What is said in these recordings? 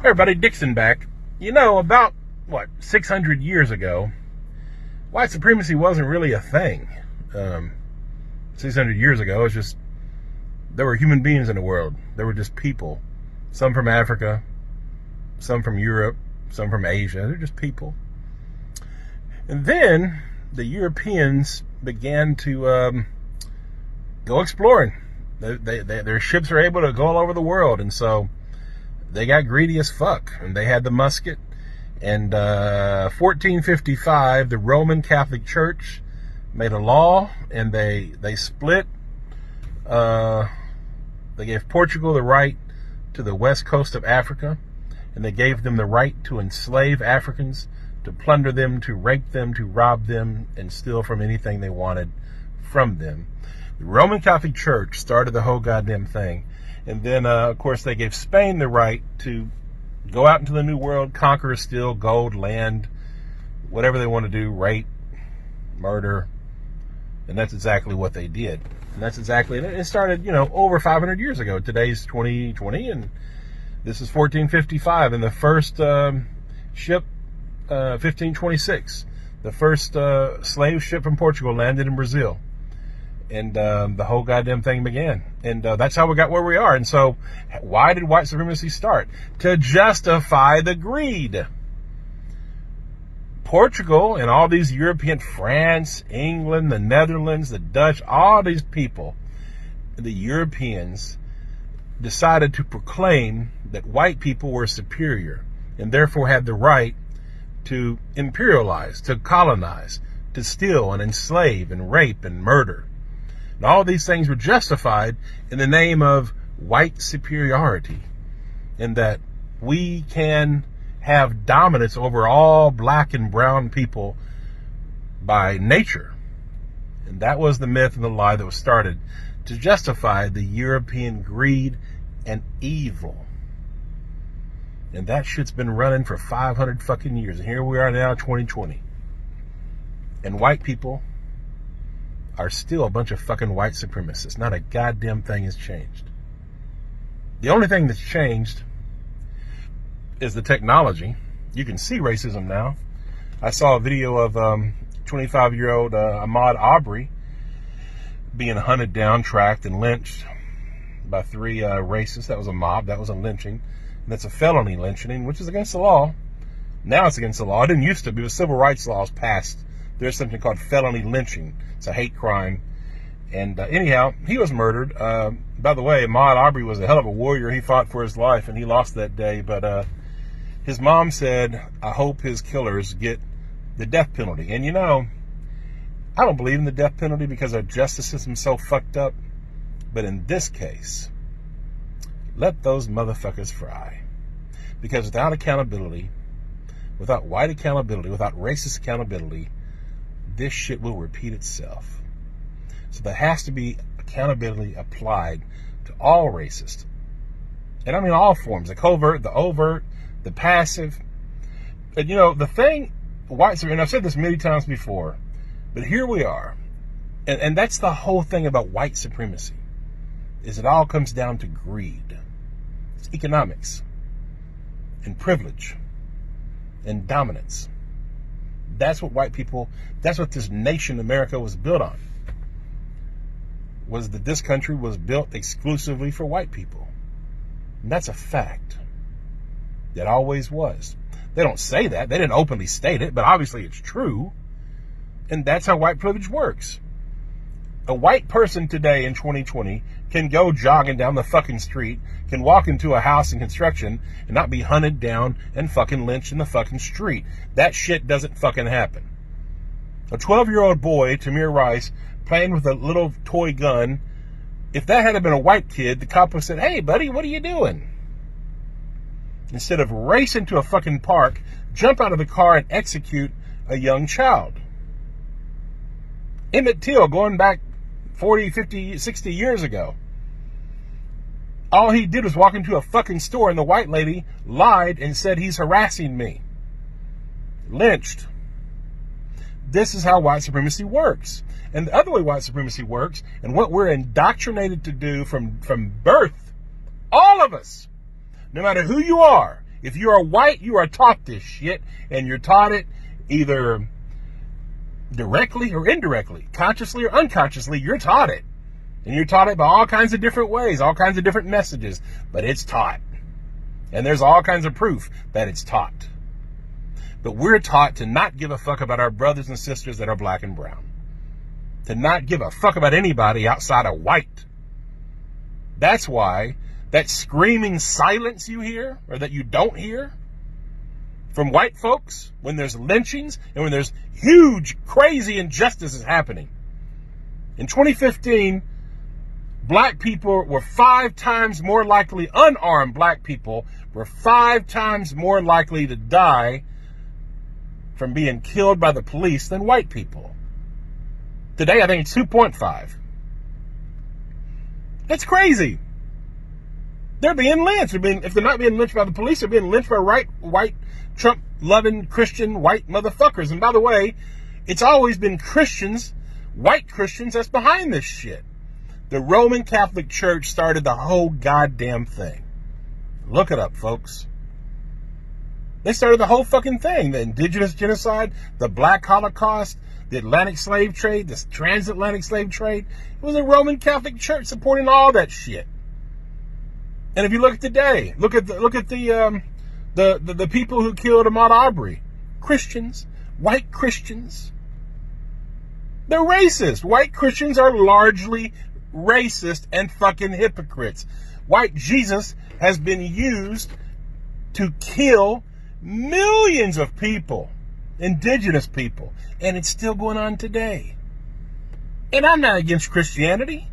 Everybody, Dixon back. You know, about, 600 years ago, white supremacy wasn't really a thing. 600 years ago, it's just, there were human beings in the world. There were just people. Some from Africa, some from Europe, some from Asia. They're just people. And then the Europeans began to go exploring. Their ships are able to go all over the world, and so they got greedy as fuck, and they had the musket. And 1455, the Roman Catholic Church made a law, and they split. They gave Portugal the right to the west coast of Africa, and they gave them the right to enslave Africans, to plunder them, to rape them, to rob them, and steal from anything they wanted from them. The Roman Catholic Church started the whole goddamn thing. And then, of course, they gave Spain the right to go out into the New World, conquer, steal gold, land, whatever they want to do, rape, murder. And that's exactly what they did. And that's exactly, it started, over 500 years ago. Today's 2020, and this is 1455. And the first ship, 1526, the first slave ship from Portugal landed in Brazil. And the whole goddamn thing began. And that's how we got where we are. And so, why did white supremacy start? To justify the greed. Portugal and all these European, France, England, the Netherlands, the Dutch, all these people, the Europeans, decided to proclaim that white people were superior and therefore had the right to imperialize, to colonize, to steal and enslave and rape and murder. And all these things were justified in the name of white superiority, and that we can have dominance over all black and brown people by nature. And that was the myth and the lie that was started to justify the European greed and evil. And that shit's been running for 500 fucking years. And here we are now, 2020. And white people are still a bunch of fucking white supremacists. Not a goddamn thing has changed. The only thing that's changed is the technology. You can see racism now. I saw a video of 25-year-old Ahmaud Arbery being hunted down, tracked, and lynched by 3 racists. That was a mob. That was a lynching. And that's a felony lynching, which is against the law. Now it's against the law. It didn't used to be. It was civil rights laws passed. There's something called felony lynching. It's a hate crime. And anyhow, he was murdered. By the way, Ahmaud Arbery was a hell of a warrior. He fought for his life, and he lost that day. But his mom said, I hope his killers get the death penalty. And I don't believe in the death penalty because our justice system's so fucked up. But in this case, let those motherfuckers fry. Because without accountability, without white accountability, without racist accountability, this shit will repeat itself. So there has to be accountability applied to all racists. And I mean all forms, the covert, the overt, the passive. And the thing, and I've said this many times before, but here we are. And that's the whole thing about white supremacy, is it all comes down to greed. It's economics and privilege and dominance. That's what that's what this nation, America, was built on. Was that this country was built exclusively for white people. And that's a fact. It always was. They don't say that. They didn't openly state it, but obviously it's true. And that's how white privilege works. A white person today in 2020 can go jogging down the fucking street, can walk into a house in construction and not be hunted down and fucking lynched in the fucking street. That shit doesn't fucking happen. A 12-year-old boy, Tamir Rice, playing with a little toy gun, if that had been a white kid, the cop would have said, hey buddy, what are you doing? Instead of racing to a fucking park, jump out of the car and execute a young child. Emmett Till, going back 40, 50, 60 years ago. All he did was walk into a fucking store and the white lady lied and said he's harassing me. Lynched. This is how white supremacy works. And the other way white supremacy works, and what we're indoctrinated to do from birth, all of us, no matter who you are, If you are white, you are taught this shit, and you're taught it either directly or indirectly, consciously or unconsciously. You're taught it, and you're taught it by all kinds of different ways, all kinds of different messages, but it's taught, and there's all kinds of proof that it's taught. But we're taught to not give a fuck about our brothers and sisters that are black and brown, to not give a fuck about anybody outside of white. That's why that screaming silence you hear, or that you don't hear, from white folks when there's lynchings and when there's huge, crazy injustices happening. In 2015, black people were 5 times more likely, unarmed black people were 5 times more likely to die from being killed by the police than white people. Today, I think it's 2.5. That's crazy. They're being lynched. If they're not being lynched by the police, they're being lynched by white, Trump-loving, Christian, white motherfuckers. And by the way, it's always been Christians, white Christians, that's behind this shit. The Roman Catholic Church started the whole goddamn thing. Look it up, folks. They started the whole fucking thing. The indigenous genocide, the black Holocaust, the Atlantic slave trade, the transatlantic slave trade. It was the Roman Catholic Church supporting all that shit. And if you look at today, look at the people who killed Ahmaud Arbery, Christians, white Christians. They're racist. White Christians are largely racist and fucking hypocrites. White Jesus has been used to kill millions of people, indigenous people, and it's still going on today. And I'm not against Christianity.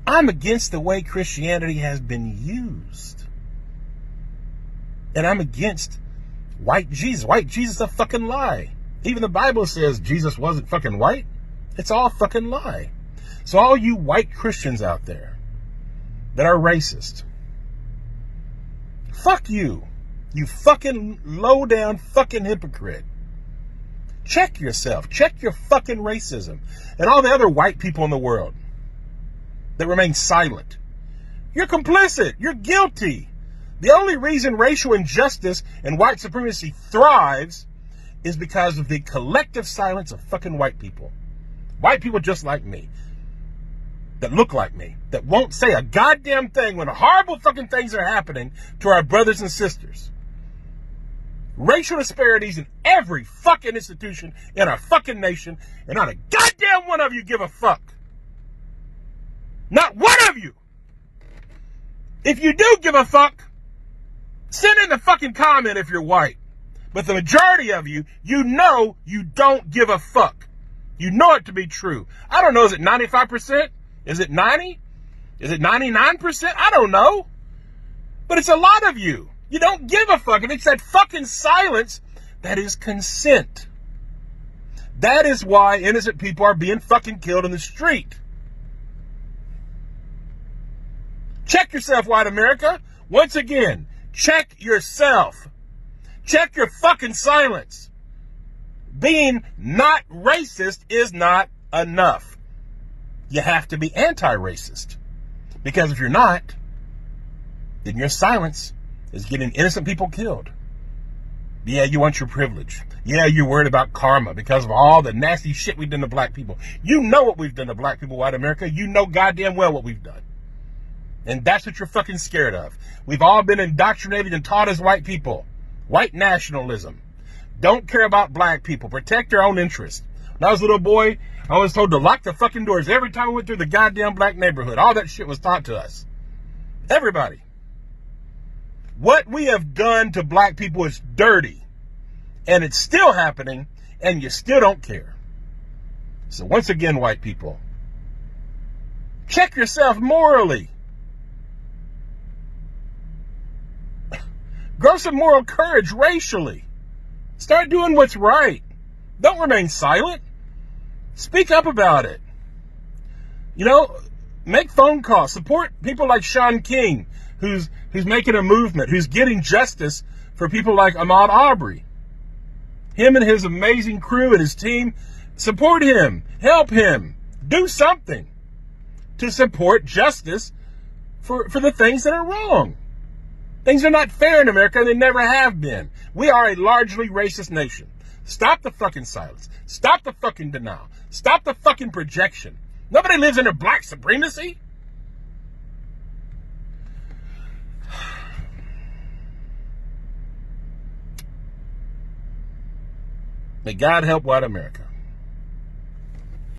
I'm against the way Christianity has been used. And I'm against white Jesus. White Jesus is a fucking lie. Even the Bible says Jesus wasn't fucking white. It's all fucking lie. So all you white Christians out there that are racist, fuck you. You fucking low down fucking hypocrite. Check yourself. Check your fucking racism. And all the other white people in the world that remain silent. You're complicit. You're guilty. The only reason racial injustice and white supremacy thrives is because of the collective silence of fucking white people. White people just like me, that look like me, that won't say a goddamn thing when horrible fucking things are happening to our brothers and sisters. Racial disparities in every fucking institution in our fucking nation, and not a goddamn one of you give a fuck. Not one of you. If you do give a fuck, send in the fucking comment if you're white. But the majority of you, you know you don't give a fuck. You know it to be true. I don't know, is it 95%? Is it 90? Is it 99%? I don't know. But it's a lot of you. You don't give a fuck. And it's that fucking silence that is consent. That is why innocent people are being fucking killed in the street. Check yourself, white America. Once again, check yourself. Check your fucking silence. Being not racist is not enough. You have to be anti-racist. Because if you're not, then your silence is getting innocent people killed. Yeah, you want your privilege. Yeah, you're worried about karma because of all the nasty shit we've done to black people. You know what we've done to black people, white America. You know goddamn well what we've done. And that's what you're fucking scared of. We've all been indoctrinated and taught as white people. White nationalism. Don't care about black people. Protect your own interests. When I was a little boy, I was told to lock the fucking doors every time we went through the goddamn black neighborhood. All that shit was taught to us. Everybody. What we have done to black people is dirty. And it's still happening, and you still don't care. So once again, white people, check yourself morally. Grow some moral courage racially. Start doing what's right. Don't remain silent. Speak up about it. You know, make phone calls. Support people like Shaun King, who's making a movement, who's getting justice for people like Ahmaud Arbery. Him and his amazing crew and his team, support him. Help him. Do something to support justice for the things that are wrong. Things are not fair in America, and they never have been. We are a largely racist nation. Stop the fucking silence. Stop the fucking denial. Stop the fucking projection. Nobody lives under black supremacy. May God help white America.